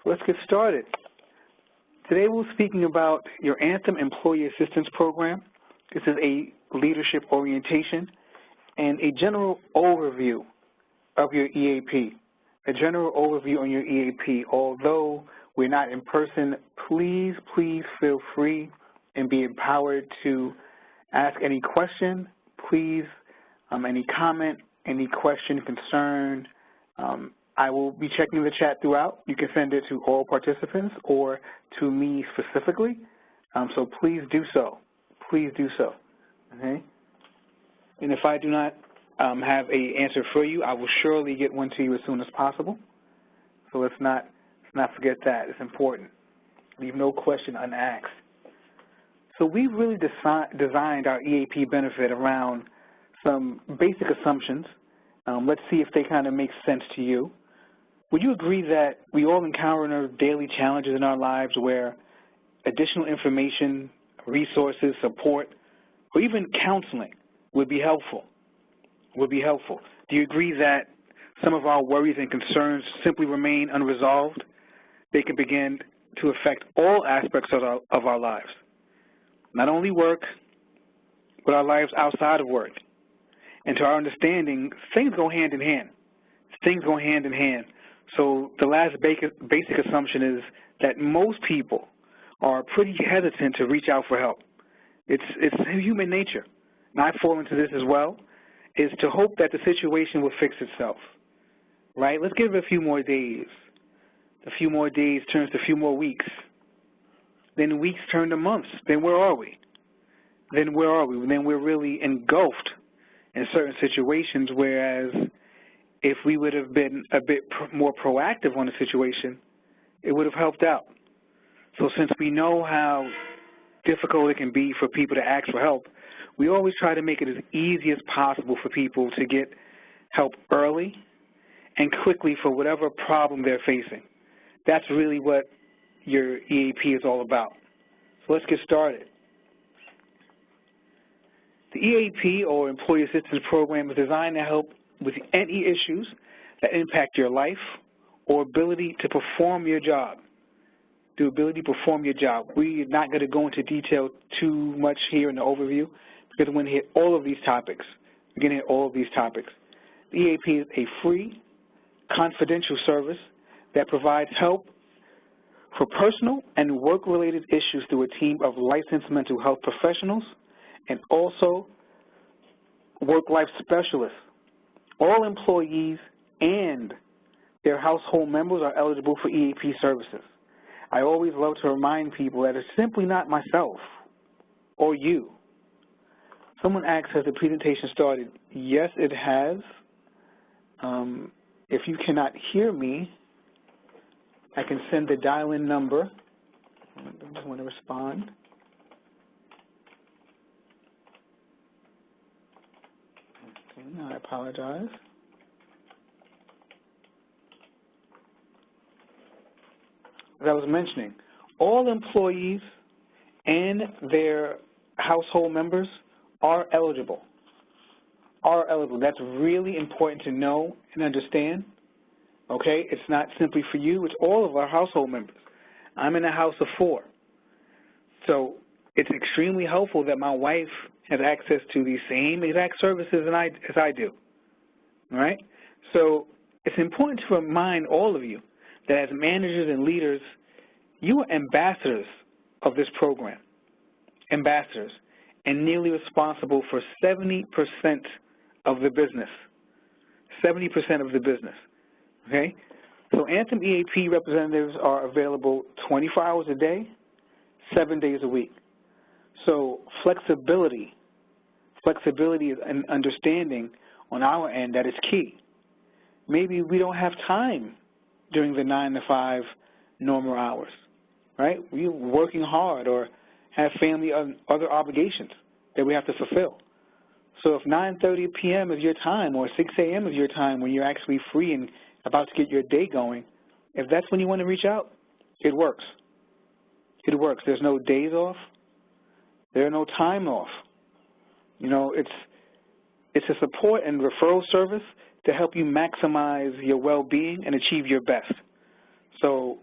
So let's get started. Today we're speaking about your Anthem Employee Assistance Program. This is a leadership orientation and a general overview of your EAP. A general overview on your EAP. Although we're not in person, please feel free and be empowered to ask any question. Please, any comment, any question, concern. I will be checking the chat throughout. You can send it to all participants or to me specifically. So please do so. Please do so. Okay? And if I do not have an answer for you, I will surely get one to you as soon as possible. So let's not forget that. It's important. Leave no question unasked. So we've really designed our EAP benefit around some basic assumptions. Let's see if they kind of make sense to you. Would you agree that we all encounter daily challenges in our lives where additional information, resources, support, or even counseling would be helpful? Do you agree that some of our worries and concerns simply remain unresolved? They can begin to affect all aspects of our lives. Not only work, but our lives outside of work. And to our understanding, things go hand in hand. So the last basic assumption is that most people are pretty hesitant to reach out for help. It's human nature, and I fall into this as well, is to hope that the situation will fix itself, right? Let's give it a few more days. A few more days turns to a few more weeks. Then weeks turn to months. Then where are we? Then we're really engulfed in certain situations, whereas if we would have been a bit more proactive on the situation, it would have helped out. So since we know how difficult it can be for people to ask for help, we always try to make it as easy as possible for people to get help early and quickly for whatever problem they're facing. That's really what your EAP is all about. So let's get started. The EAP, or Employee Assistance Program, is designed to help with any issues that impact your life or ability to perform your job. We're not going to go into detail too much here in the overview because we're going to hit all of these topics. The EAP is a free, confidential service that provides help for personal and work-related issues through a team of licensed mental health professionals and also work-life specialists. All employees and their household members are eligible for EAP services. I always love to remind people that it's simply not myself or you. Someone asked, has the presentation started? Yes, it has. If you cannot hear me, I can send the dial-in number. I just want to respond. Okay, I apologize. As I was mentioning, all employees and their household members are eligible. That's really important to know and understand. Okay, it's not simply for you, it's all of our household members. I'm in a house of 4. So it's extremely helpful that my wife has access to these same exact services as I do. All right? So it's important to remind all of you that as managers and leaders, you are ambassadors of this program. Ambassadors, and nearly responsible for 70% of the business. 70% of the business. Okay? So Anthem EAP representatives are available 24 hours a day, 7 days a week. So flexibility is an understanding on our end that is key. Maybe we don't have time during the 9 to 5 normal hours, right? We're working hard or have family and other obligations that we have to fulfill. So if 9:30 p.m. is your time or 6 a.m. is your time when you're actually free and about to get your day going, if that's when you want to reach out, it works. There's no days off. There are no time off. You know, it's a support and referral service to help you maximize your well-being and achieve your best. So,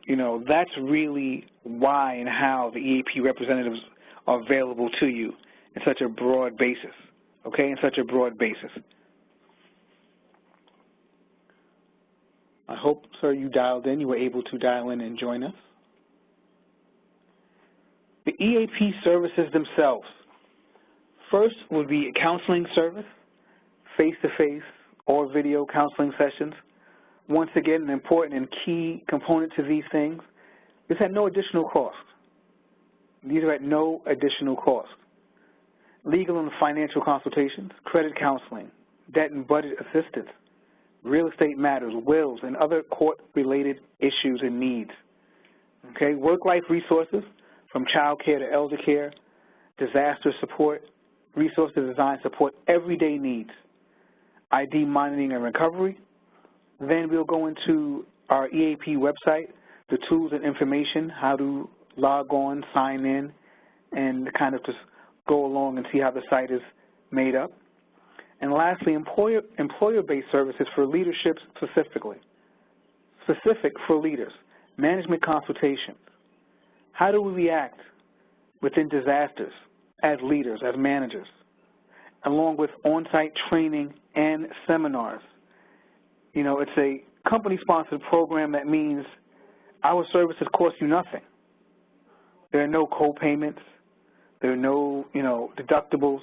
that's really why and how the EAP representatives are available to you in such a broad basis, okay, in such a broad basis. I hope, sir, you dialed in. You were able to dial in and join us. The EAP services themselves. First would be a counseling service, face-to-face or video counseling sessions. Once again, an important and key component to these things is at no additional cost. These are at no additional cost. Legal and financial consultations, credit counseling, debt and budget assistance, real estate matters, wills, and other court-related issues and needs. Okay, work-life resources from child care to elder care, disaster support, resources designed to support everyday needs, ID monitoring and recovery. Then we'll go into our EAP website, the tools and information, how to log on, sign in, and kind of just go along and see how the site is made up. And lastly, employer-based services for leadership specifically, specific for leaders, management consultations. How do we react within disasters as leaders, as managers, along with on-site training and seminars. It's a company-sponsored program that means our services cost you nothing. There are no co-payments. There are no, deductibles.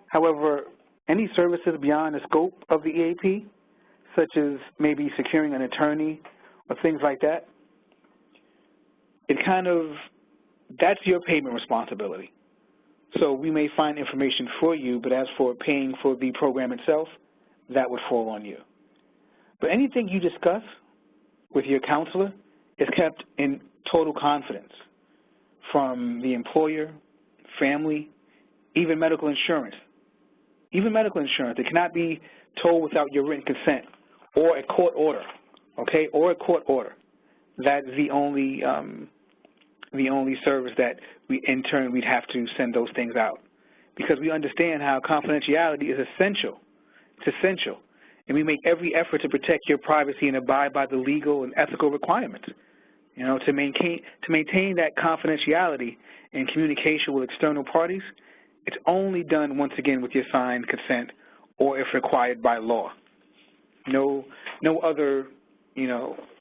However, any services beyond the scope of the EAP, such as maybe securing an attorney or things like that, that's your payment responsibility. So we may find information for you, but as for paying for the program itself, that would fall on you. But anything you discuss with your counselor is kept in total confidence from the employer, family, even medical insurance. Even medical insurance. It cannot be told without your written consent or a court order, okay, or a court order. That's the only service that we'd have to send those things out, because we understand how confidentiality is essential. It's essential, and we make every effort to protect your privacy and abide by the legal and ethical requirements. To maintain that confidentiality and communication with external parties, it's only done once again with your signed consent or if required by law. No other,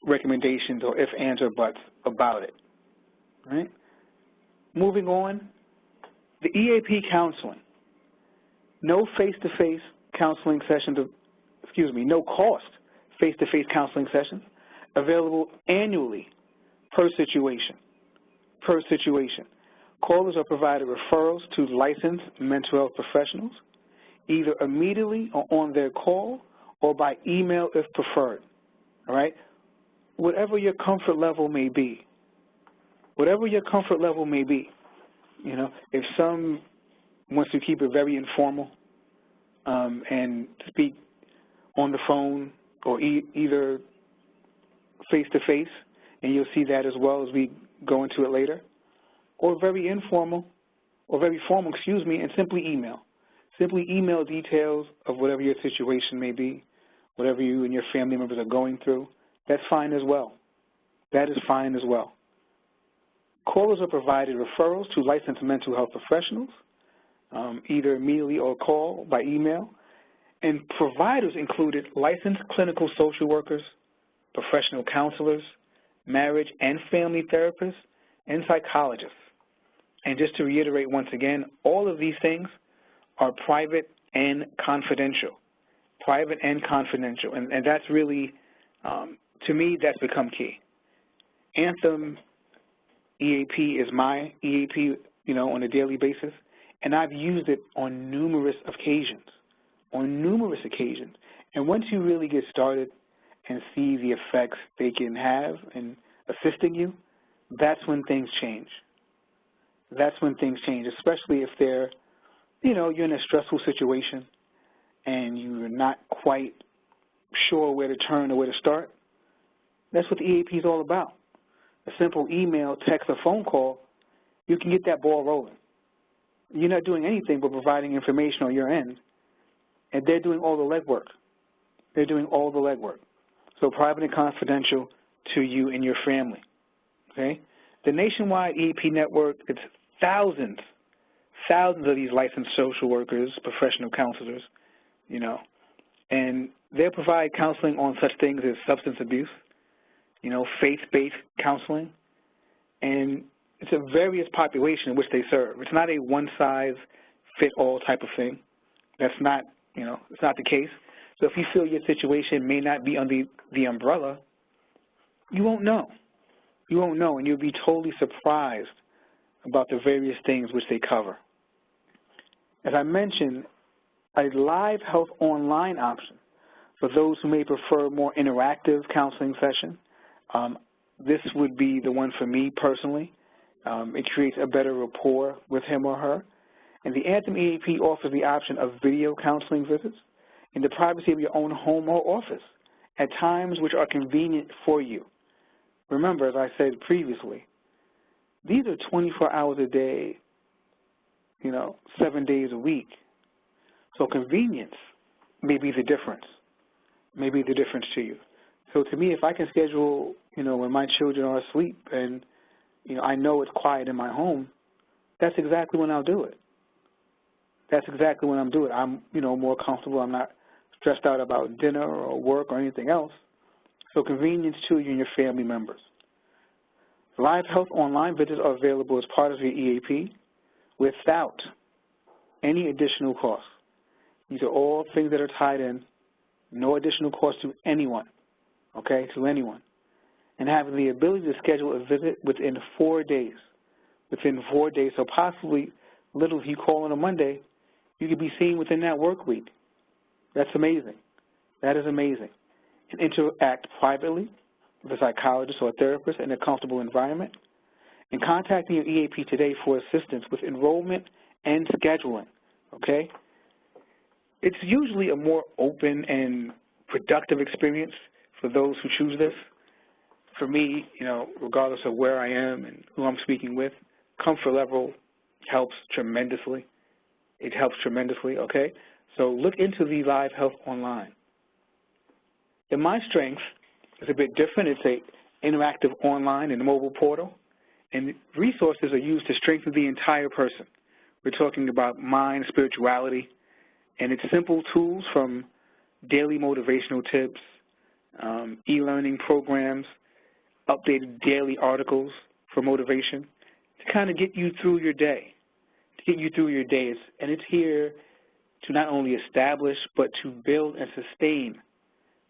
recommendations or ifs, ands, or buts about it. Right? Moving on, the EAP counseling. No face-to-face counseling sessions, no cost face-to-face counseling sessions available annually per situation. Callers are provided referrals to licensed mental health professionals, either immediately or on their call or by email if preferred. All right? Whatever your comfort level may be. If some wants to keep it very informal and speak on the phone or either face-to-face, and you'll see that as well as we go into it later, or very informal, or very formal, and simply email. Simply email details of whatever your situation may be, whatever you and your family members are going through. That's fine as well. That is fine as well. Callers are provided referrals to licensed mental health professionals, either immediately or call by email. And providers included licensed clinical social workers, professional counselors, marriage and family therapists, and psychologists. And just to reiterate once again, all of these things are private and confidential. Private and confidential. And that's really, to me, that's become key. Anthem EAP is my EAP, on a daily basis, and I've used it on numerous occasions. And once you really get started and see the effects they can have in assisting you, that's when things change. Especially if they're, you're in a stressful situation and you're not quite sure where to turn or where to start. That's what the EAP is all about. A simple email, text, or phone call, you can get that ball rolling. You're not doing anything but providing information on your end, and they're doing all the legwork. So private and confidential, to you and your family, okay? The nationwide EAP network, it's thousands of these licensed social workers, professional counselors, you know, and they provide counseling on such things as substance abuse, you know, faith-based counseling, and it's a various population in which they serve. It's not a one-size-fit-all type of thing. That's not, you know, it's not the case. So if you feel your situation may not be under the umbrella, you won't know. You won't know, and you'll be totally surprised about the various things which they cover. As I mentioned, a live health online option for those who may prefer more interactive counseling session. This would be the one for me personally. It creates a better rapport with him or her. And the Anthem EAP offers the option of video counseling visits in the privacy of your own home or office at times which are convenient for you. Remember, as I said previously, these are 24 hours a day, you know, 7 days a week. So convenience may be the difference, to you. So to me, if I can schedule, you know, when my children are asleep and, you know, I know it's quiet in my home, that's exactly when I'll do it. That's exactly when I'm doing it. I'm, you know, more comfortable. I'm not stressed out about dinner or work or anything else. So convenience to you and your family members. Live health online visits are available as part of your EAP without any additional cost. These are all things that are tied in, no additional cost to anyone, okay, to anyone. And having the ability to schedule a visit within 4 days. Within 4 days, so possibly little if you call on a Monday, you could be seen within that work week. That's amazing. That is amazing. And interact privately with a psychologist or a therapist in a comfortable environment. And contacting your EAP today for assistance with enrollment and scheduling, okay? It's usually a more open and productive experience for those who choose this. For me, you know, regardless of where I am and who I'm speaking with, comfort level helps tremendously. It helps tremendously, okay? So look into the Live Health Online. And my strength is a bit different. It's an interactive online and mobile portal, and resources are used to strengthen the entire person. We're talking about mind, spirituality, and it's simple tools from daily motivational tips, e-learning programs, updated daily articles for motivation to kind of get you through your day, and it's here to not only establish but to build and sustain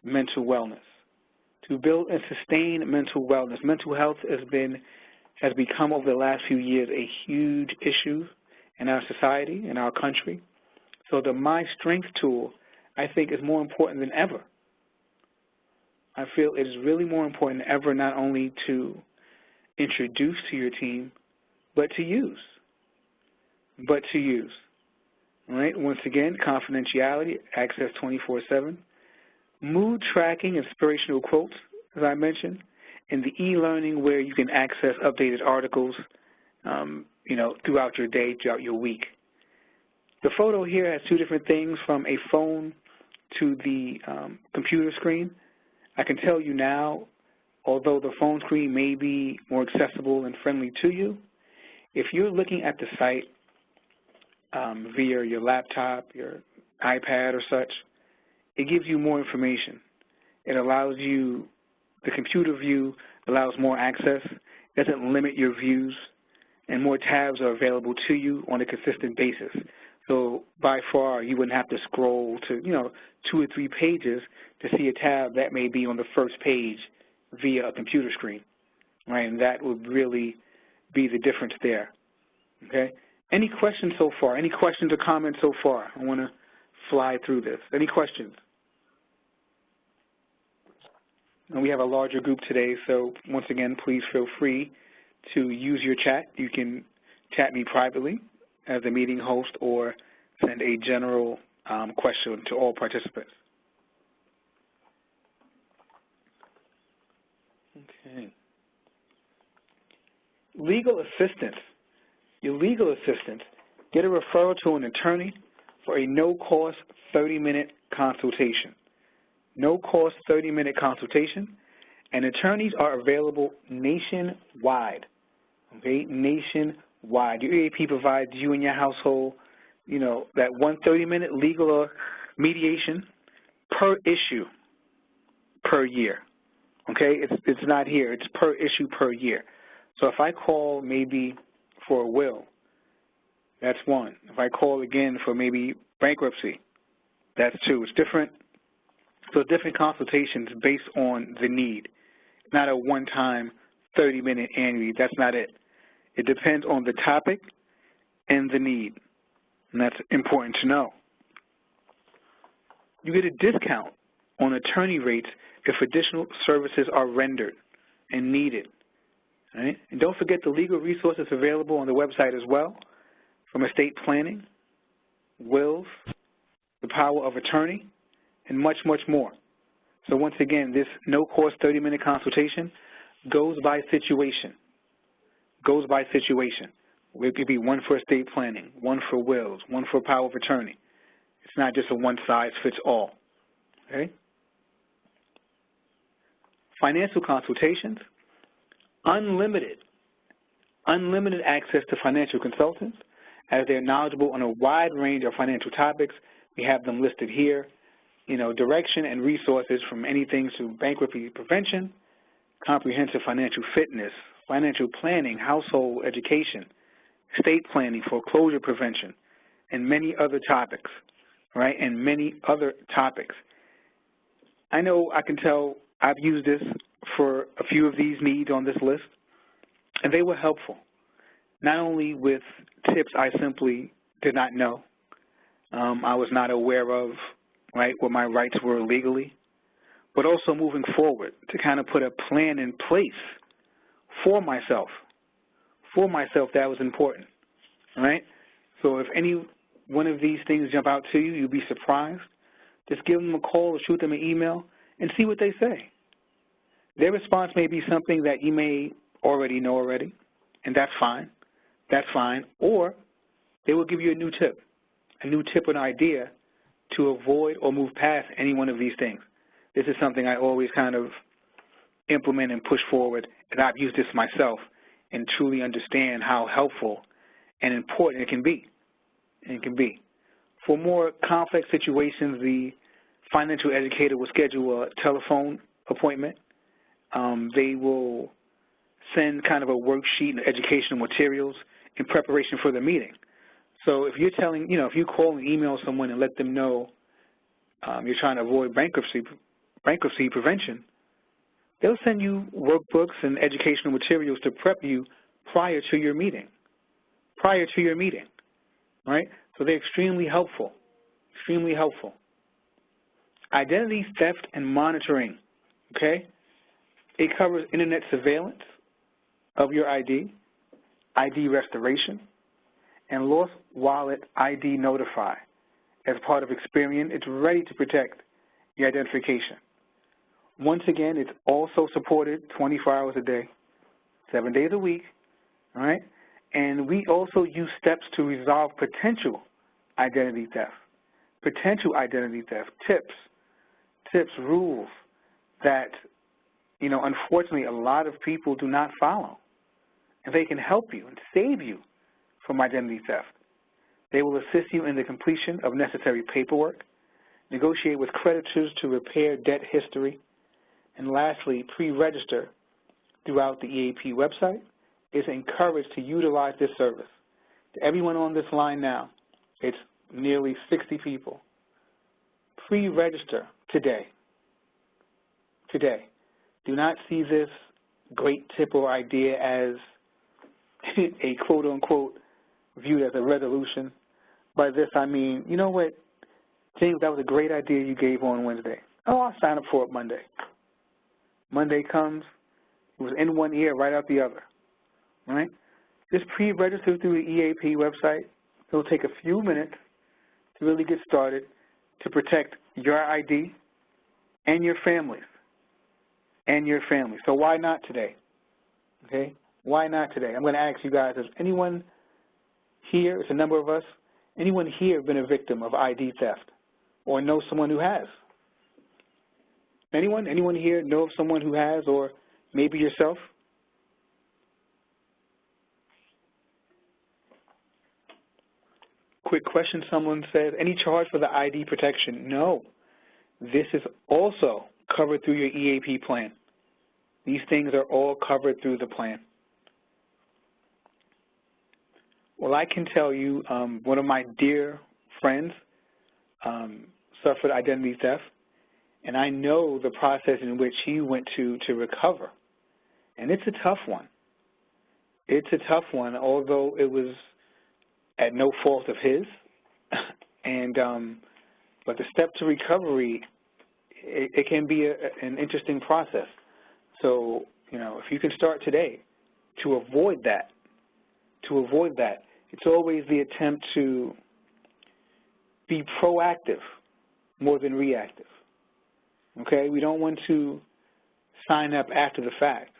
mental wellness. Mental health has become over the last few years a huge issue in our society, in our country. So the My Strength tool, I think, is more important than ever. I feel it is really more important than ever not only to introduce to your team, but to use. All right? Once again, confidentiality, access 24/7. Mood tracking, inspirational quotes, as I mentioned, and the e-learning where you can access updated articles, you know, throughout your day, throughout your week. The photo here has two different things, from a phone to the computer screen. I can tell you now, although the phone screen may be more accessible and friendly to you, if you're looking at the site via your laptop, your iPad or such, it gives you more information. It allows you, the computer view allows more access, doesn't limit your views, and more tabs are available to you on a consistent basis. So by far, you wouldn't have to scroll to, you know, 2 or 3 pages to see a tab that may be on the first page via a computer screen, right? And that would really be the difference there, okay? Any questions so far? Any questions or comments so far? I want to fly through this. Any questions? And we have a larger group today, so once again, please feel free to use your chat. You can chat me privately as a meeting host or send a general question to all participants. Okay. Legal assistance. Your legal assistance, get a referral to an attorney for a no-cost 30-minute consultation. No-cost 30-minute consultation, And attorneys are available nationwide, okay, nationwide. Your EAP provides you and your household, you know, that 1 30-minute legal or mediation per issue per year, okay? It's not here. It's per issue per year. So if I call maybe for a will, that's 1. If I call again for maybe bankruptcy, that's 2. It's different. So different consultations based on the need. Not a one-time 30-minute annually. That's not it. It depends on the topic and the need, and that's important to know. You get a discount on attorney rates if additional services are rendered and needed. Right? And don't forget the legal resources available on the website as well, from estate planning, wills, the power of attorney, and much, much more. So once again, this no-cost 30-minute consultation goes by situation. Goes by situation. It could be 1 for estate planning, 1 for wills, 1 for power of attorney. It's not just a one-size-fits-all. Okay? Financial consultations, unlimited access to financial consultants, as they're knowledgeable on a wide range of financial topics. We have them listed here. You know, direction and resources from anything to bankruptcy prevention, comprehensive financial fitness, financial planning, household education, estate planning, foreclosure prevention, and many other topics, right, and many other topics. I know I can tell I've used this for a few of these needs on this list, and they were helpful, not only with tips I simply did not know, I was not aware of, right, what my rights were legally, but also moving forward to kind of put a plan in place for myself that was important, right? So if any one of these things jump out to you, you'll be surprised. Just give them a call or shoot them an email and see what they say. Their response may be something that you may already know already, and that's fine. That's fine. Or they will give you a new tip or an idea to avoid or move past any one of these things. This is something I always kind of implement and push forward, and I've used this myself and truly understand how helpful and important it can be. For more complex situations, the financial educator will schedule a telephone appointment. They will send kind of a worksheet and educational materials in preparation for the meeting. So if you're telling, you know, if you call and email someone and let them know you're trying to avoid bankruptcy prevention, they'll send you workbooks and educational materials to prep you prior to your meeting, right? So they're extremely helpful, Identity theft and monitoring, okay? It covers internet surveillance of your ID restoration, and lost wallet ID notify. As part of Experian, it's ready to protect your identification. Once again, it's also supported 24 hours a day, 7 days a week, all right? And we also use steps to resolve potential identity theft, tips, rules that, you know, unfortunately a lot of people do not follow. And they can help you and save you from identity theft. They will assist you in the completion of necessary paperwork, negotiate with creditors to repair debt history, and lastly, pre-register throughout the EAP website. Is encouraged to utilize this service. To everyone on this line now, it's nearly 60 people. Pre-register today. Do not see this great tip or idea as a quote-unquote viewed as a resolution. By this I mean, you know what, James, that was a great idea you gave on Wednesday. Oh, I'll sign up for it Monday. Monday comes, it was in one ear, right out the other, right? Just pre-register through the EAP website. It'll take a few minutes to really get started to protect your ID and your families. So why not today, okay? Why not today? I'm going to ask you guys, has anyone here, it's a number of us, anyone here been a victim of ID theft or know someone who has? Anyone? Anyone here know of someone who has, or maybe yourself? Quick question, someone said, any charge for the ID protection? No. This is also covered through your EAP plan. These things are all covered through the plan. Well, I can tell you, one of my dear friends suffered identity theft, and I know the process in which he went to recover. And it's a tough one. It's a tough one, although it was at no fault of his. And but the step to recovery, it can be an interesting process. So, you know, if you can start today to avoid that, it's always the attempt to be proactive more than reactive. Okay? We don't want to sign up after the fact.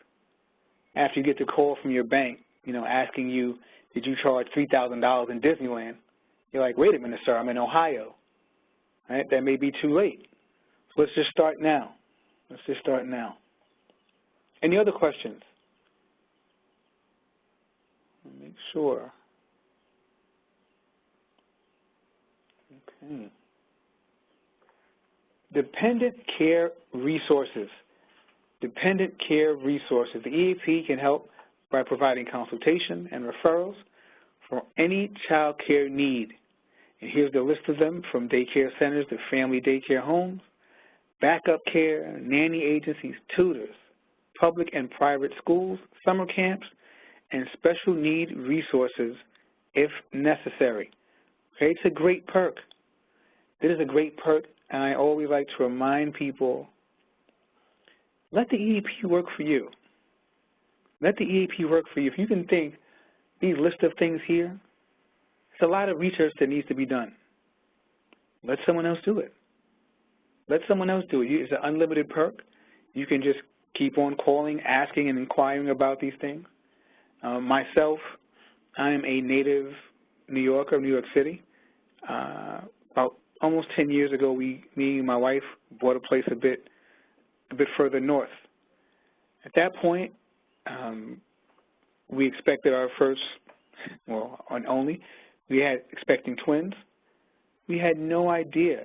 After you get the call from your bank, you know, asking you, did you charge $3,000 in Disneyland? You're like, wait a minute, sir, I'm in Ohio. Right? That may be too late. So let's just start now. Let's just start now. Any other questions? Make sure. Okay. Dependent care resources. Dependent care resources. The EAP can help by providing consultation and referrals for any child care need. And here's the list of them, from daycare centers to family daycare homes, backup care, nanny agencies, tutors, public and private schools, summer camps, and special need resources if necessary. Okay, it's a great perk. It is a great perk, and I always like to remind people, let the EAP work for you. Let the EAP work for you. If you can think, these list of things here, it's a lot of research that needs to be done. Let someone else do it. Let someone else do it. It's an unlimited perk. You can just keep on calling, asking, and inquiring about these things. Myself, I am a native New Yorker of New York City. About almost 10 years ago, me and my wife bought a place a bit further north. At that point, we expected our first, well, and only, we had expecting twins. We had no idea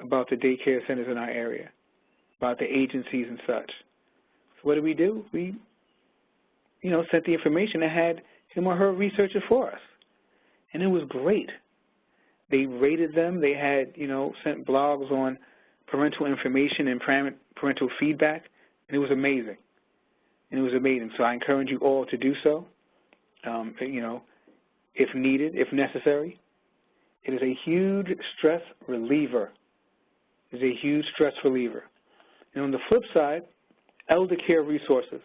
about the daycare centers in our area, about the agencies and such. So what did we do? We, you know, sent the information and had him or her research it for us. And it was great. They rated them. They had, you know, sent blogs on parental information and parental feedback, and it was amazing. And it was amazing. So I encourage you all to do so, you know, if needed, if necessary. It is a huge stress reliever. It is a huge stress reliever. And on the flip side, elder care resources.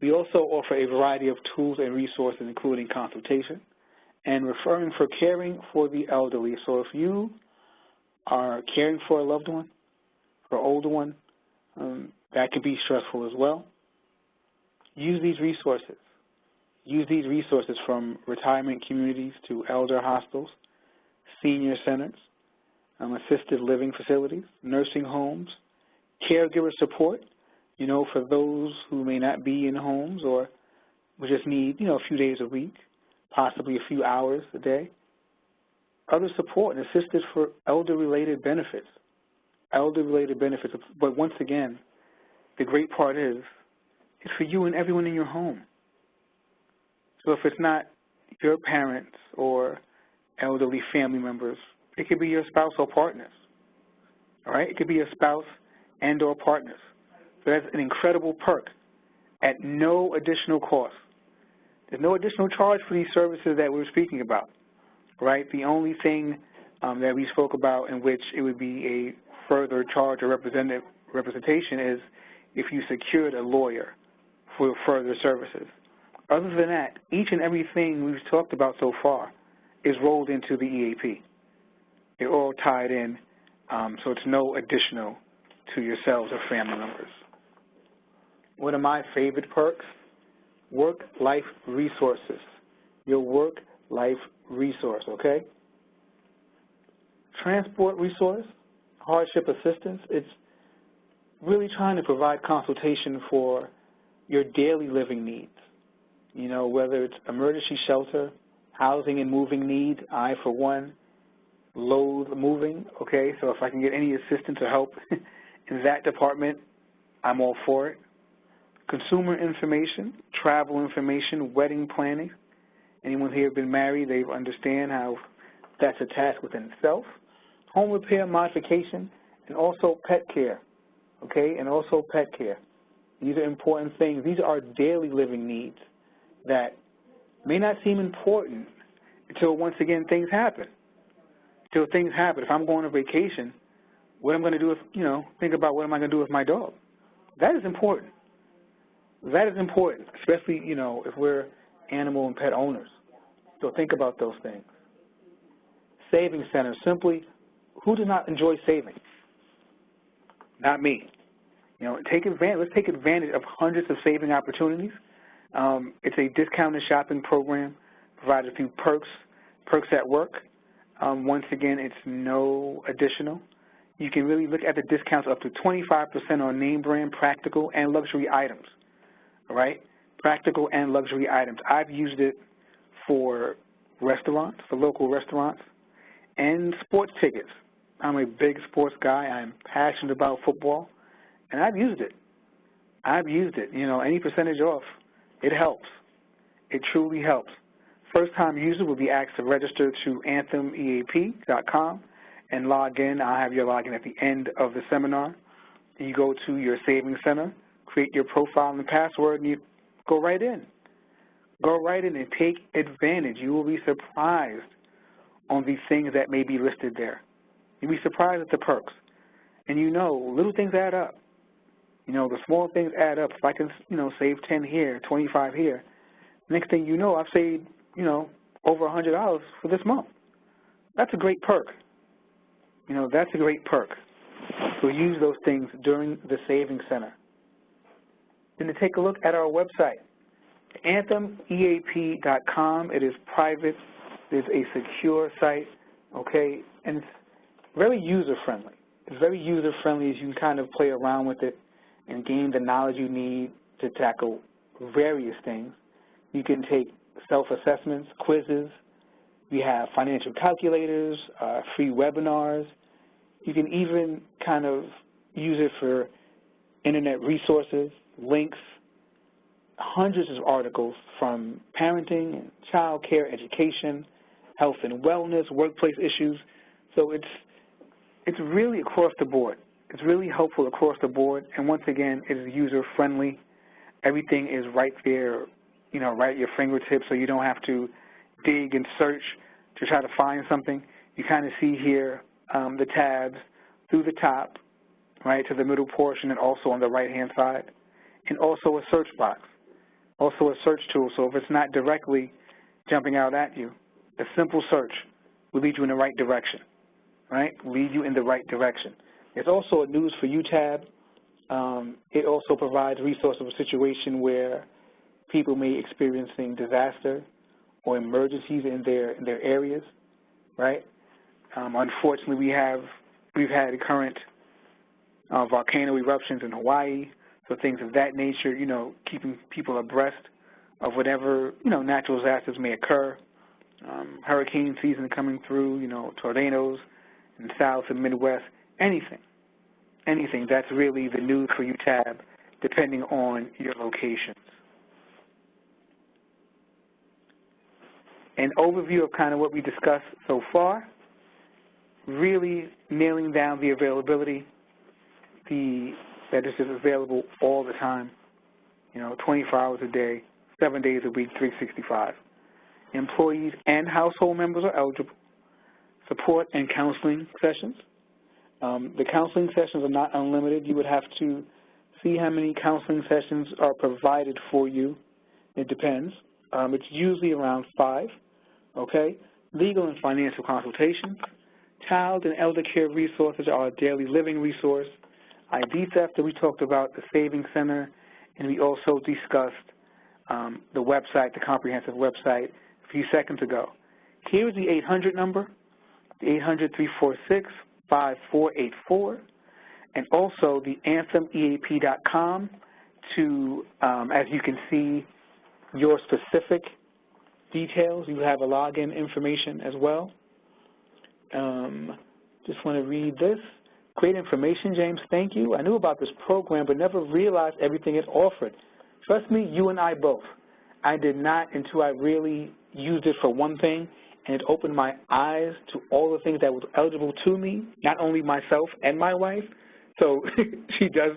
We also offer a variety of tools and resources, including consultation and referring for caring for the elderly. So if you are caring for a loved one, for an older one, that can be stressful as well. Use these resources. Use these resources, from retirement communities to elder hostels, senior centers, assisted living facilities, nursing homes, caregiver support, you know, for those who may not be in homes or we just need, you know, a few days a week, possibly a few hours a day. Other support and assistance for elder-related benefits. Elder-related benefits. But once again, the great part is it's for you and everyone in your home. So if it's not your parents or elderly family members, it could be your spouse or partners. All right? It could be your spouse and or partners. So that's an incredible perk at no additional cost. There's no additional charge for these services that we're speaking about, right? The only thing that we spoke about in which it would be a further charge or representation is if you secured a lawyer for further services. Other than that, each and everything we've talked about so far is rolled into the EAP. They're all tied in, so it's no additional to yourselves or family members. One of my favorite perks, work-life resources. Your work-life resource, okay? Transport resource, hardship assistance. really trying to provide consultation for your daily living needs. You know, whether it's emergency shelter, housing and moving needs. I, for one, loathe moving, okay? So if I can get any assistance or help in that department, I'm all for it. Consumer information, travel information, wedding planning. Anyone here been married, they understand how that's a task within itself. Home repair, modification, and also pet care, okay? And also pet care. These are important things. These are daily living needs that may not seem important until, once again, things happen. Until things happen. If I'm going on vacation, what I'm going to do is, you know, think about what am I going to do with my dog. That is important. That is important, especially, you know, if we're animal and pet owners. So think about those things. Saving centers, simply, who does not enjoy saving? Not me. You know, let's take advantage of hundreds of saving opportunities. It's a discounted shopping program, provides a few perks at work. Once again, it's no additional. You can really look at the discounts up to 25% on name brand, practical, and luxury items, all right? Practical and luxury items. I've used it for restaurants, for local restaurants, and sports tickets. I'm a big sports guy. I'm passionate about football, and I've used it. You know, any percentage off, it helps. It truly helps. First-time user will be asked to register to anthemeap.com and log in. I'll have your login at the end of the seminar. You go to your savings center, create your profile and password, and you go right in. Go right in and take advantage. You will be surprised on the things that may be listed there. You'll be surprised at the perks. And you know, little things add up. You know, the small things add up. If I can, you know, save 10 here, 25 here, next thing you know, I've saved, you know, over $100 for this month. That's a great perk. You know, that's a great perk. So use those things during the Savings Center. Then to take a look at our website, anthemeap.com. It is private. It's a secure site, okay, and it's very user-friendly. It's very user-friendly as you can kind of play around with it and gain the knowledge you need to tackle various things. You can take self-assessments, quizzes. We have financial calculators, free webinars. You can even kind of use it for internet resources, links, hundreds of articles from parenting and child care, education, health and wellness, workplace issues. So it's really across the board. It's really helpful across the board. And once again, it is user-friendly. Everything is right there, you know, right at your fingertips, so you don't have to dig and search to try to find something. You kind of see here the tabs through the top, right, to the middle portion, and also on the right-hand side, and also a search box, also a search tool. So if it's not directly jumping out at you, a simple search will lead you in the right direction, right, lead you in the right direction. There's also a News for You tab. It also provides resources for a situation where people may be experiencing disaster or emergencies in their areas, right? Unfortunately, we've had current volcano eruptions in Hawaii, so things of that nature, you know, keeping people abreast of whatever, you know, natural disasters may occur. Hurricane season coming through, you know, tornadoes in the South and Midwest, anything. That's really the News for You tab, depending on your locations. An overview of kind of what we discussed so far, really nailing down the availability, that this is available all the time, you know, 24 hours a day, 7 days a week, 365. Employees and household members are eligible. Support and counseling sessions. The counseling sessions are not unlimited. You would have to see how many counseling sessions are provided for you. It depends. It's usually around 5, okay? Legal and financial consultations. Child and elder care resources are a daily living resource. ID theft that we talked about, the Savings Center, and we also discussed the website, the comprehensive website, a few seconds ago. Here is the 800 number, the 800-346-5484, and also the AnthemEAP.com to, as you can see, your specific details. You have a login information as well. Just want to read this. Great information, James. Thank you. I knew about this program but never realized everything it offered. Trust me, you and I both. I did not until I really used it for one thing, and it opened my eyes to all the things that was eligible to me, not only myself and my wife. So she does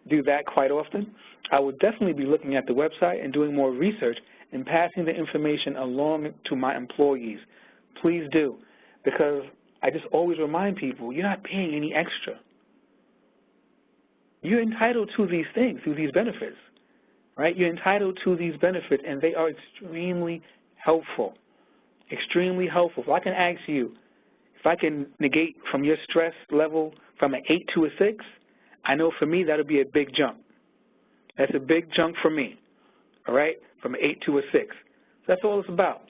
do that quite often. I would definitely be looking at the website and doing more research and passing the information along to my employees. Please do, because I just always remind people, you're not paying any extra. You're entitled to these things, to these benefits, right? You're entitled to these benefits, and they are extremely helpful, extremely helpful. If I can ask you, if I can negate from your stress level from an 8 to a 6, I know for me that would be a big jump. That's a big jump for me, all right, from an 8 to a 6. So that's all it's about.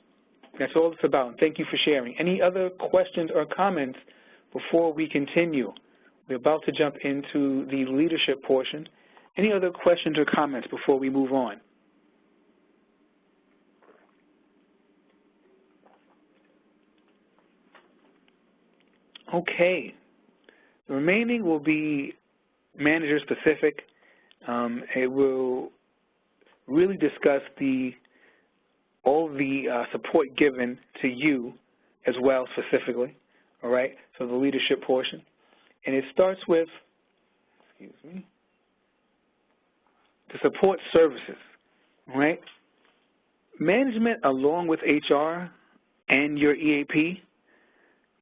That's all it's about. Thank you for sharing. Any other questions or comments before we continue? We're about to jump into the leadership portion. Any other questions or comments before we move on? Okay. The remaining will be manager-specific. It will really discuss all the support given to you as well specifically, all right, so the leadership portion. And it starts with, the support services, right? Management along with HR and your EAP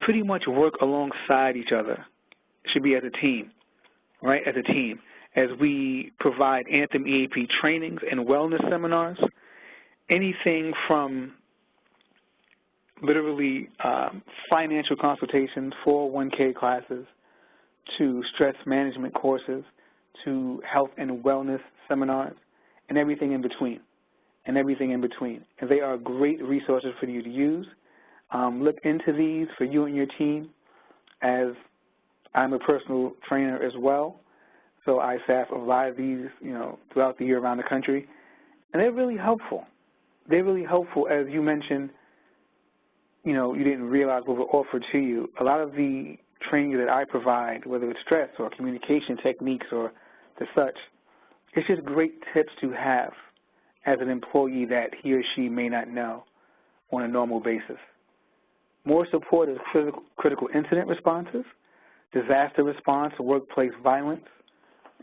pretty much work alongside each other. It should be as a team, right, as a team, as we provide Anthem EAP trainings and wellness seminars, anything from literally financial consultations, 401k classes, to stress management courses, to health and wellness seminars, and everything in between, and they are great resources for you to use. Look into these for you and your team, as I'm a personal trainer as well, so I staff a lot of these, throughout the year around the country, and they're really helpful. They're really helpful, as you mentioned, you didn't realize what was offered to you. A lot of the training that I provide, whether it's stress or communication techniques or the such, it's just great tips to have as an employee that he or she may not know on a normal basis. More support is critical incident responses, disaster response, workplace violence,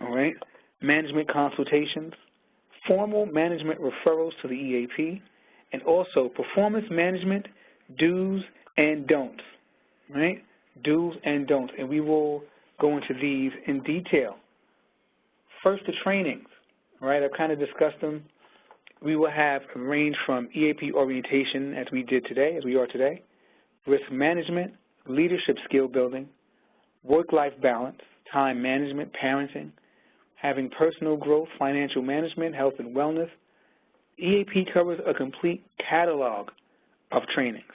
all right, management consultations, formal management referrals to the EAP, and also performance management, do's and don'ts, right? Do's and don'ts, and we will go into these in detail. First, the trainings, right? I've kind of discussed them. We will have a range from EAP orientation, as we did today, as we are today, risk management, leadership skill building, work-life balance, time management, parenting, having personal growth, financial management, health and wellness. EAP covers a complete catalog of trainings,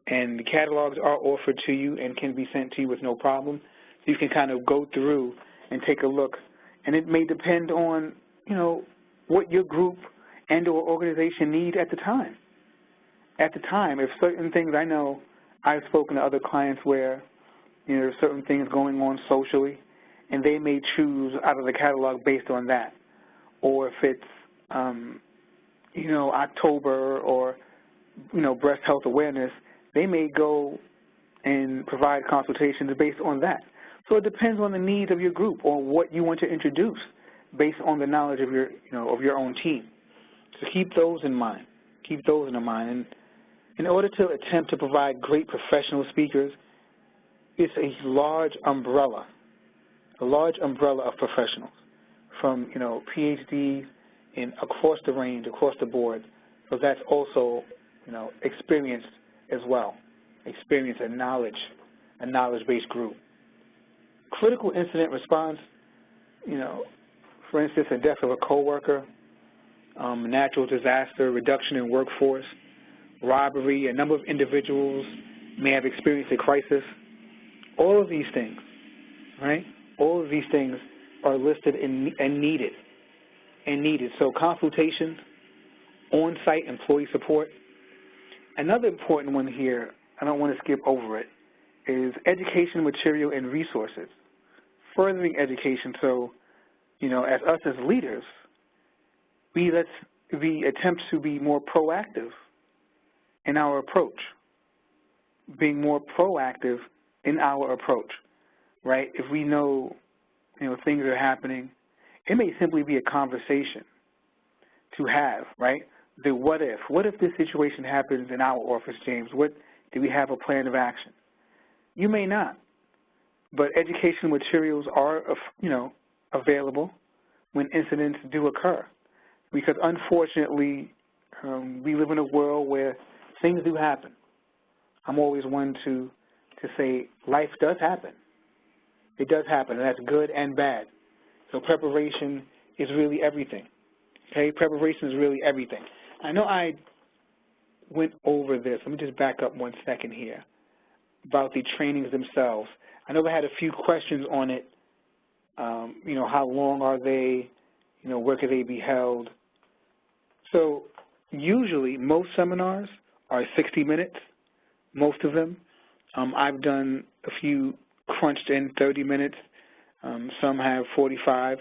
and the catalogs are offered to you and can be sent to you with no problem. So you can kind of go through and take a look, and it may depend on, what your group and or organization need at the time. At the time, if certain things, I know I've spoken to other clients where, there's certain things going on socially, and they may choose out of the catalog based on that. Or if it's, October or, breast health awareness, they may go and provide consultations based on that. So it depends on the needs of your group or what you want to introduce based on the knowledge of your own team. So keep those in mind. Keep those in mind. And in order to attempt to provide great professional speakers, it's a large umbrella of professionals from, PhDs and across the range, across the board. So that's also, experience as well, experience and knowledge, a knowledge-based group. Critical incident response, for instance, the death of a coworker, natural disaster, reduction in workforce, robbery, a number of individuals may have experienced a crisis. All of these things, right? All of these things are listed and needed. So consultation, on-site employee support. Another important one here, I don't want to skip over it, is education material and resources. Furthering education, so, as us as leaders, we attempt to be more proactive in our approach, being more proactive in our approach, right? If we know, things are happening, it may simply be a conversation to have, right? The what if. What if this situation happens in our office, James? Do we have a plan of action? You may not, but educational materials are, available when incidents do occur. Because unfortunately, we live in a world where things do happen. I'm always one to say life does happen. It does happen, and that's good and bad. So preparation is really everything. Okay, preparation is really everything. I know I went over this. Let me just back up 1 second here about the trainings themselves. I know I had a few questions on it. How long are they? Where could they be held? So usually most seminars are 60 minutes, most of them. I've done a few crunched in 30 minutes. Some have 45,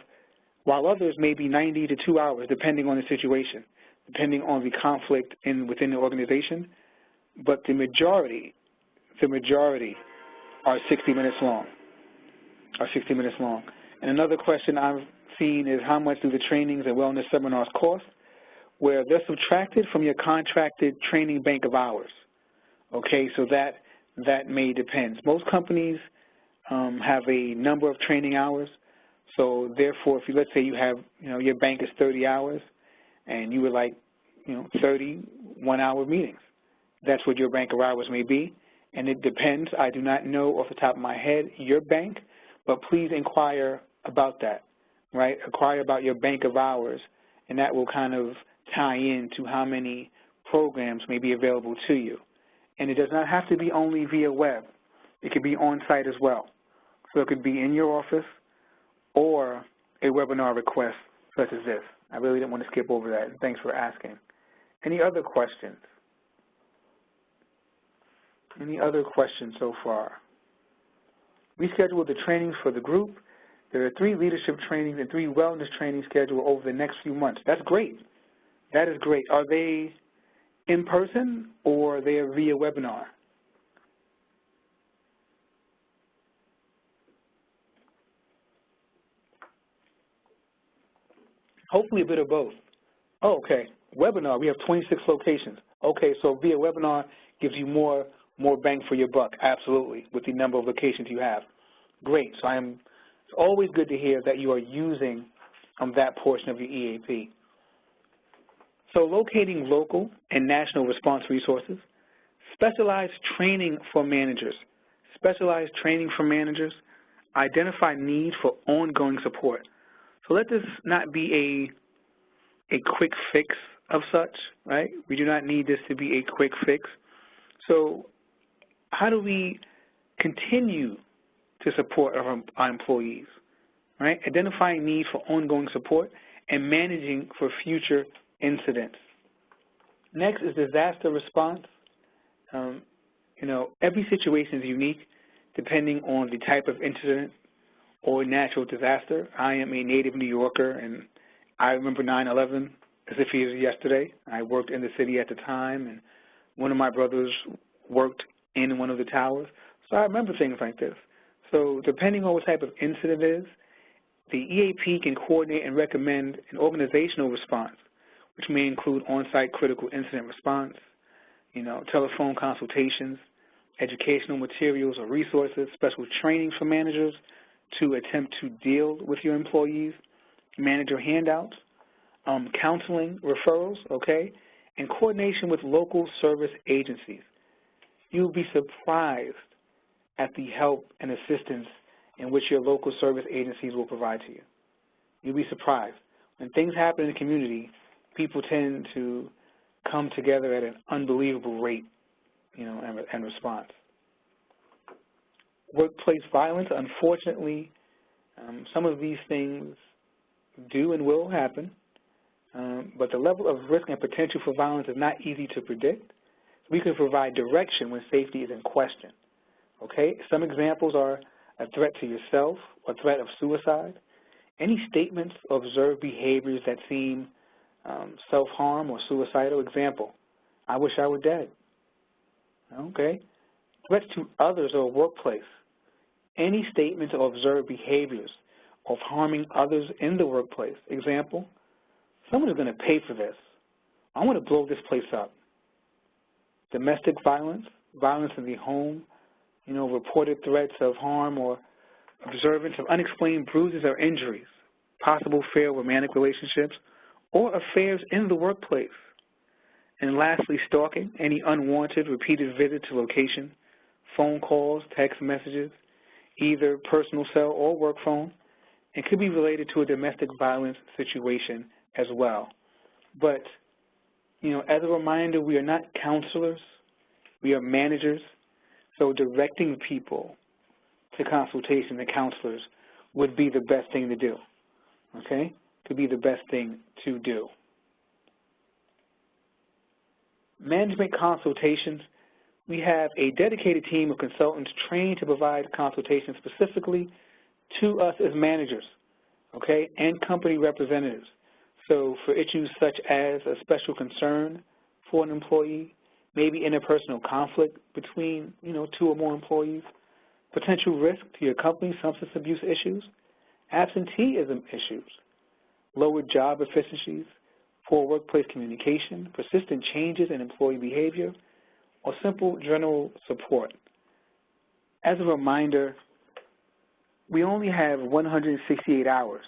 while others may be 90 to 2 hours, depending on the situation, depending on the conflict within the organization. But the majority are 60 minutes long. And another question I've seen is how much do the trainings and wellness seminars cost? Where they're subtracted from your contracted training bank of hours. Okay, so that may depend. Most companies have a number of training hours. So therefore, let's say you have, your bank is 30 hours, and you would like, 30 one-hour meetings. That's what your bank of hours may be, and it depends. I do not know off the top of my head your bank, but please inquire about that, right? Inquire about your bank of hours, and that will kind of tie in to how many programs may be available to you. And it does not have to be only via web. It could be on-site as well. So it could be in your office or a webinar request such as this. I really didn't want to skip over that. Thanks for asking. Any other questions? Any other questions so far? We scheduled the trainings for the group. There are 3 leadership trainings and 3 wellness trainings scheduled over the next few months. That's great. That is great. Are they in person or are they via webinar? Hopefully a bit of both. Oh, okay. Webinar, we have 26 locations. Okay, so via webinar gives you more bang for your buck, absolutely, with the number of locations you have. Great. So it's always good to hear that you are using that portion of your EAP. So locating local and national response resources, specialized training for managers, identify need for ongoing support. So let this not be a quick fix of such, right? We do not need this to be a quick fix. So how do we continue to support our employees, right? Identifying need for ongoing support and managing for future incidents. Next is disaster response. Every situation is unique depending on the type of incident or natural disaster. I am a native New Yorker, and I remember 9/11 as if it was yesterday. I worked in the city at the time, and one of my brothers worked in one of the towers. So I remember things like this. So depending on what type of incident it is, the EAP can coordinate and recommend an organizational response, which may include on-site critical incident response, telephone consultations, educational materials or resources, special training for managers to attempt to deal with your employees, manager handouts, counseling referrals, okay, and coordination with local service agencies. You'll be surprised at the help and assistance in which your local service agencies will provide to you. You'll be surprised. When things happen in the community, people tend to come together at an unbelievable rate, and response. Workplace violence, unfortunately, Some of these things do and will happen, but the level of risk and potential for violence is not easy to predict. We can provide direction when safety is in question. Okay? Some examples are a threat to yourself or threat of suicide, any statements or observed behaviors that seem self-harm or suicidal. Example, I wish I were dead. Okay? Threats to others or workplace, any statements or observed behaviors of harming others in the workplace. Example, someone is going to pay for this. I want to blow this place up. Domestic violence, violence in the home, reported threats of harm or observance of unexplained bruises or injuries, possible failed romantic relationships, or affairs in the workplace. And lastly, stalking, any unwanted repeated visit to location, phone calls, text messages, either personal cell or work phone, and could be related to a domestic violence situation as well. But, as a reminder, we are not counselors, we are managers, so directing people to consultation and counselors would be the best thing to do, okay? Could be the best thing to do. Management consultations, we have a dedicated team of consultants trained to provide consultations specifically to us as managers, okay, and company representatives. So for issues such as a special concern for an employee, maybe interpersonal conflict between, two or more employees, potential risk to your company's substance abuse issues, absenteeism issues, lower job efficiencies, poor workplace communication, persistent changes in employee behavior, or simple general support. As a reminder, we only have 168 hours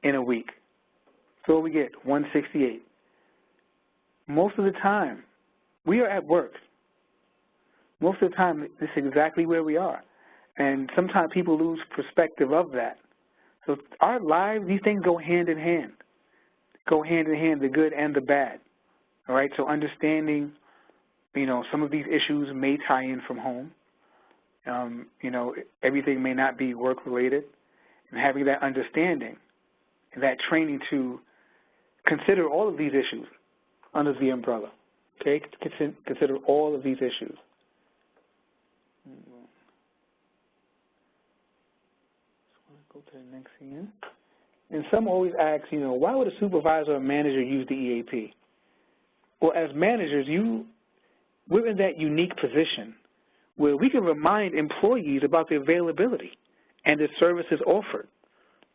in a week. So we get 168. Most of the time, we are at work. Most of the time, this is exactly where we are. And sometimes people lose perspective of that. So our lives, these things go hand in hand. Go hand in hand, the good and the bad. All right, so understanding, some of these issues may tie in from home. Everything may not be work-related. And having that understanding and that training to consider all of these issues under the umbrella. Okay, consider all of these issues. Go to the next here. And some always ask, why would a supervisor or manager use the EAP? Well, as managers, we're in that unique position where we can remind employees about the availability and the services offered.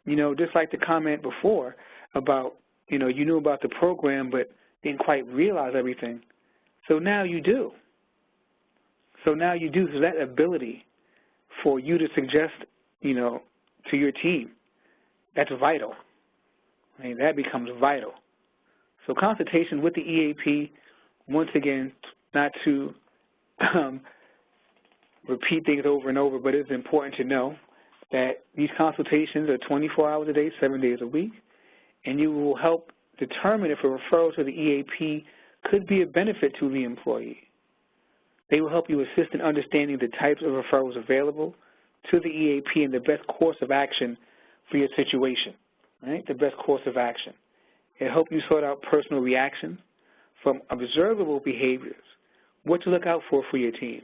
Just like the comment before about, you knew about the program but didn't quite realize everything. So now you do. So that ability for you to suggest, to your team, that's vital. That becomes vital. So consultation with the EAP, once again, not to repeat things over and over, but it's important to know that these consultations are 24 hours a day, 7 days a week, and you will help determine if a referral to the EAP could be a benefit to the employee. They will help you assist in understanding the types of referrals available to the EAP and the best course of action for your situation, right? The best course of action. It'll help you sort out personal reactions from observable behaviors, what to look out for your team.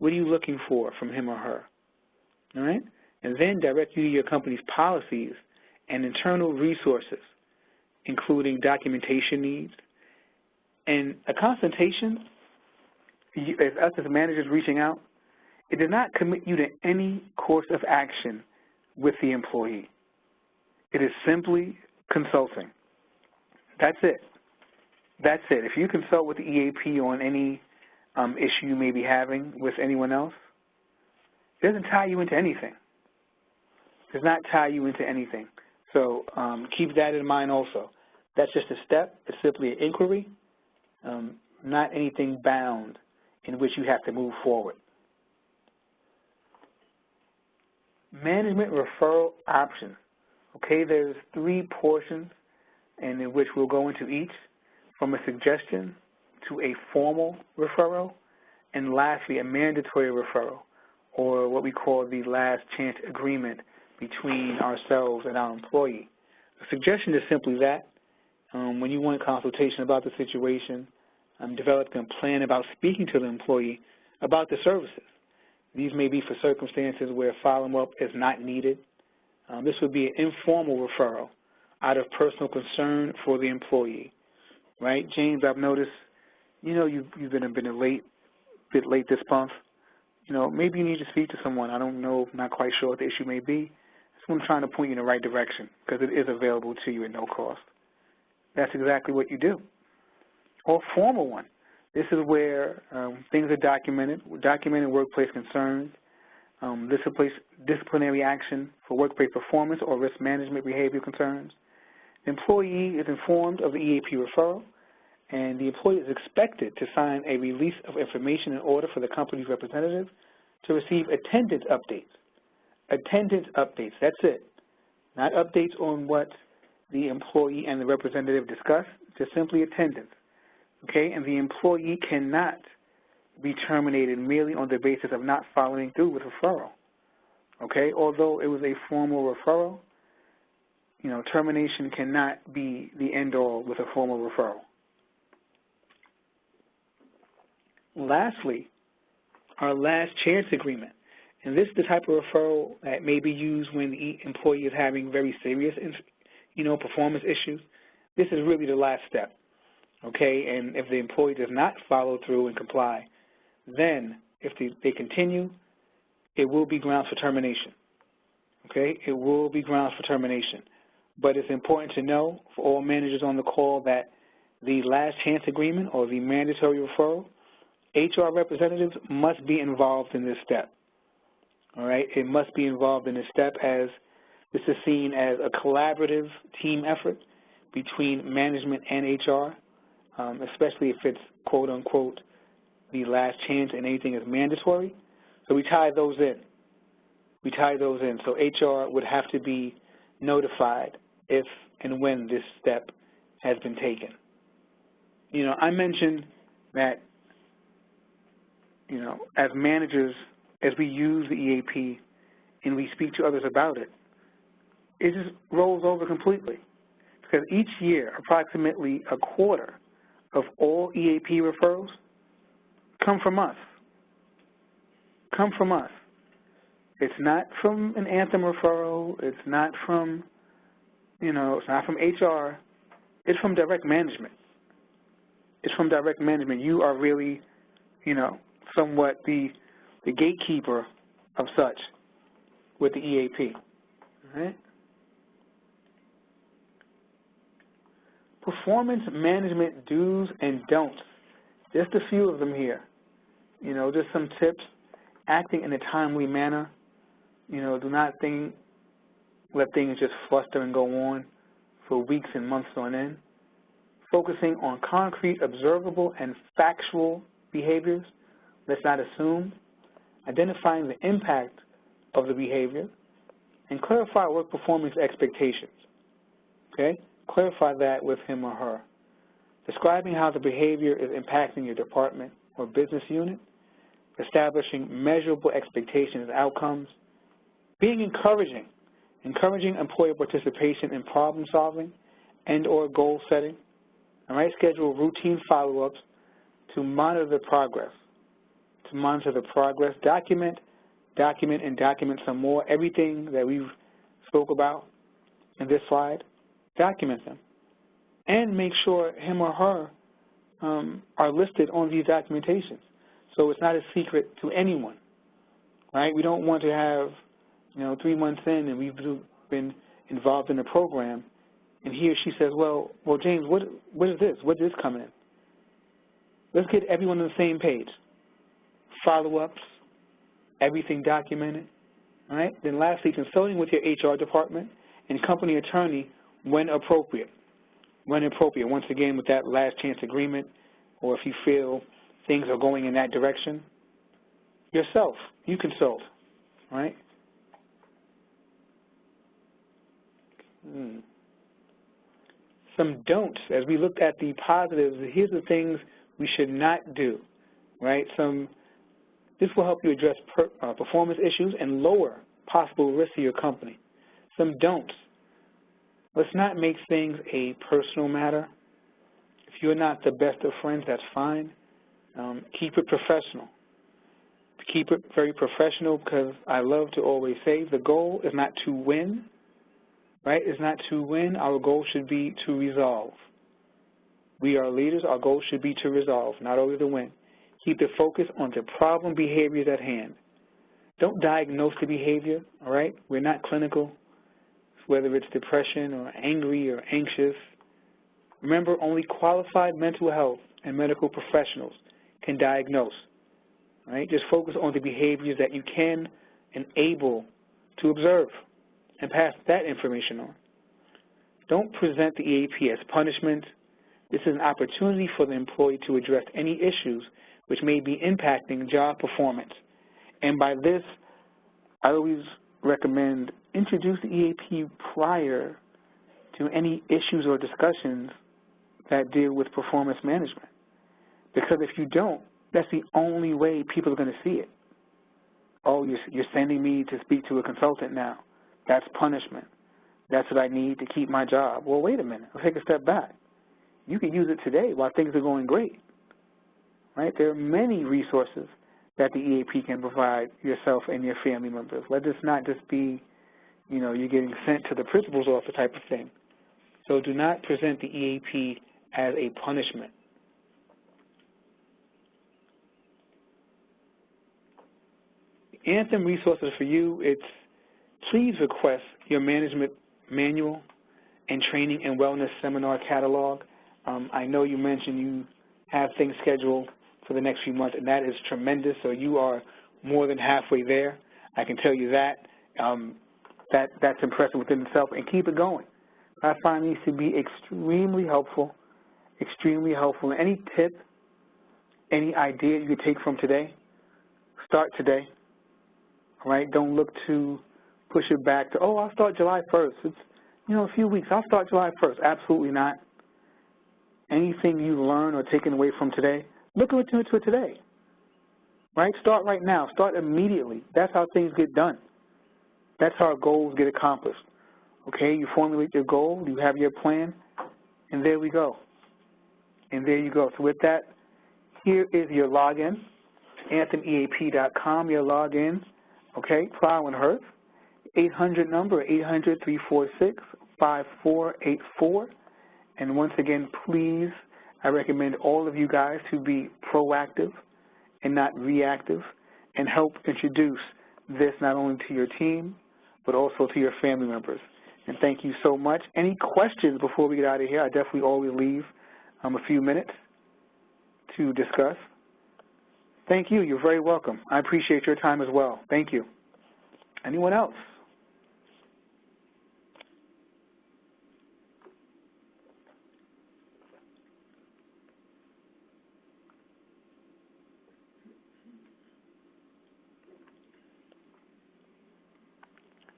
What are you looking for from him or her, all right? And then direct you to your company's policies and internal resources, including documentation needs. And a consultation, as us as managers reaching out, it does not commit you to any course of action with the employee. It is simply consulting. That's it. That's it. If you consult with the EAP on any issue you may be having with anyone else, it doesn't tie you into anything. It does not tie you into anything. So keep that in mind also. That's just a step. It's simply an inquiry, not anything bound in which you have to move forward. Management referral options. Okay, there's 3 portions and in which we'll go into each, from a suggestion to a formal referral, and lastly, a mandatory referral, or what we call the last chance agreement between ourselves and our employee. The suggestion is simply that when you want consultation about the situation, developing a plan about speaking to the employee about the services. These may be for circumstances where follow-up is not needed. This would be an informal referral out of personal concern for the employee, right? James, I've noticed, you've been a bit late this month. Maybe you need to speak to someone. I don't know, not quite sure what the issue may be. So I'm trying to point you in the right direction because it is available to you at no cost. That's exactly what you do. Or a formal one. This is where things are documented, documenting workplace concerns, disciplinary action for workplace performance or risk management behavior concerns. The employee is informed of the EAP referral, and the employee is expected to sign a release of information in order for the company's representative to receive attendance updates. Attendance updates, that's it. Not updates on what the employee and the representative discuss, just simply attendance. Okay, and the employee cannot be terminated merely on the basis of not following through with referral. Okay, although it was a formal referral, termination cannot be the end-all with a formal referral. Lastly, our last chance agreement. And this is the type of referral that may be used when the employee is having very serious, performance issues. This is really the last step. Okay, and if the employee does not follow through and comply, then if they continue, it will be grounds for termination. Okay, it will be grounds for termination. But it's important to know for all managers on the call that the last chance agreement or the mandatory referral, HR representatives must be involved in this step. All right, it must be involved in this step as this is seen as a collaborative team effort between management and HR. Especially if it's, quote, unquote, the last chance and anything is mandatory. So we tie those in. So HR would have to be notified if and when this step has been taken. I mentioned that, as managers, as we use the EAP and we speak to others about it, it just rolls over completely. Because each year, approximately a quarter of all EAP referrals come from us. It's not from an Anthem referral. It's not from, it's not from HR. It's from direct management. You are really, somewhat the gatekeeper of such with the EAP. All right? Performance management do's and don'ts. Just a few of them here. Just some tips. Acting in a timely manner. Do not let things just fluster and go on for weeks and months on end. Focusing on concrete, observable, and factual behaviors. Let's not assume. Identifying the impact of the behavior. And clarify work performance expectations. Okay? Clarify that with him or her. Describing how the behavior is impacting your department or business unit. Establishing measurable expectations and outcomes. Being encouraging employee participation in problem solving and or goal setting. All right, schedule routine follow-ups to monitor the progress. Document some more. Everything that we've spoke about in this slide. Document them, and make sure him or her are listed on these documentations, so it's not a secret to anyone, right? We don't want to have, 3 months in and we've been involved in the program, and he or she says, well, James, what is this? What is this coming in? Let's get everyone on the same page. Follow-ups, everything documented, all right? Then lastly, consulting with your HR department and company attorney when appropriate. Once again, with that last chance agreement, or if you feel things are going in that direction, yourself, you consult, right? Some don'ts, as we looked at the positives, here's the things we should not do, right? This will help you address performance issues and lower possible risks to your company. some don'ts. Let's not make things a personal matter. If you're not the best of friends, that's fine. Keep it professional. Keep it very professional, because I love to always say the goal is not to win, right? It's not to win. Our goal should be to resolve. We are leaders. Our goal should be to resolve, not always to win. Keep the focus on the problem behaviors at hand. Don't diagnose the behavior, all right? We're not clinical, whether it's depression or angry or anxious. Remember, only qualified mental health and medical professionals can diagnose, right? Just focus on the behaviors that you can and able to observe and pass that information on. Don't present the EAP as punishment. This is an opportunity for the employee to address any issues which may be impacting job performance. And by this, I always recommend introduce the EAP prior to any issues or discussions that deal with performance management. Because if you don't, that's the only way people are going to see it. Oh, you're sending me to speak to a consultant now. That's punishment. That's what I need to keep my job. Well, wait a minute. Let's take a step back. You can use it today while things are going great, right? There are many resources that the EAP can provide yourself and your family members. Let this not just be, you're getting sent to the principal's office type of thing. So do not present the EAP as a punishment. Anthem resources for you, it's please request your management manual and training and wellness seminar catalog. I know you mentioned you have things scheduled for the next few months, and that is tremendous. So you are more than halfway there. I can tell you that. That's impressive within itself, and keep it going. I find these to be extremely helpful, extremely helpful. And any tip, any idea you could take from today, start today. All right? Don't look to push it back to, oh, I'll start July 1st. It's, a few weeks. I'll start July 1st. Absolutely not. Anything you learn or taken away from today, look into it today, right? Start right now. Start immediately. That's how things get done. That's how our goals get accomplished. Okay, you formulate your goal, you have your plan, and there we go. And there you go. So with that, here is your login, anthemeap.com, your login, okay, Plow and Hearth, 800 number, 800-346-5484. And once again, please, I recommend all of you guys to be proactive and not reactive and help introduce this not only to your team, but also to your family members. And thank you so much. Any questions before we get out of here? I definitely always leave a few minutes to discuss. Thank you. You're very welcome. I appreciate your time as well. Thank you. Anyone else?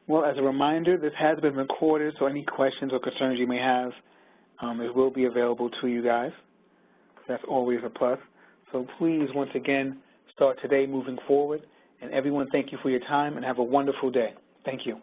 Well, as a reminder, this has been recorded, so any questions or concerns you may have, it will be available to you guys. That's always a plus. So please, once again, start today moving forward. And everyone, thank you for your time, and have a wonderful day. Thank you.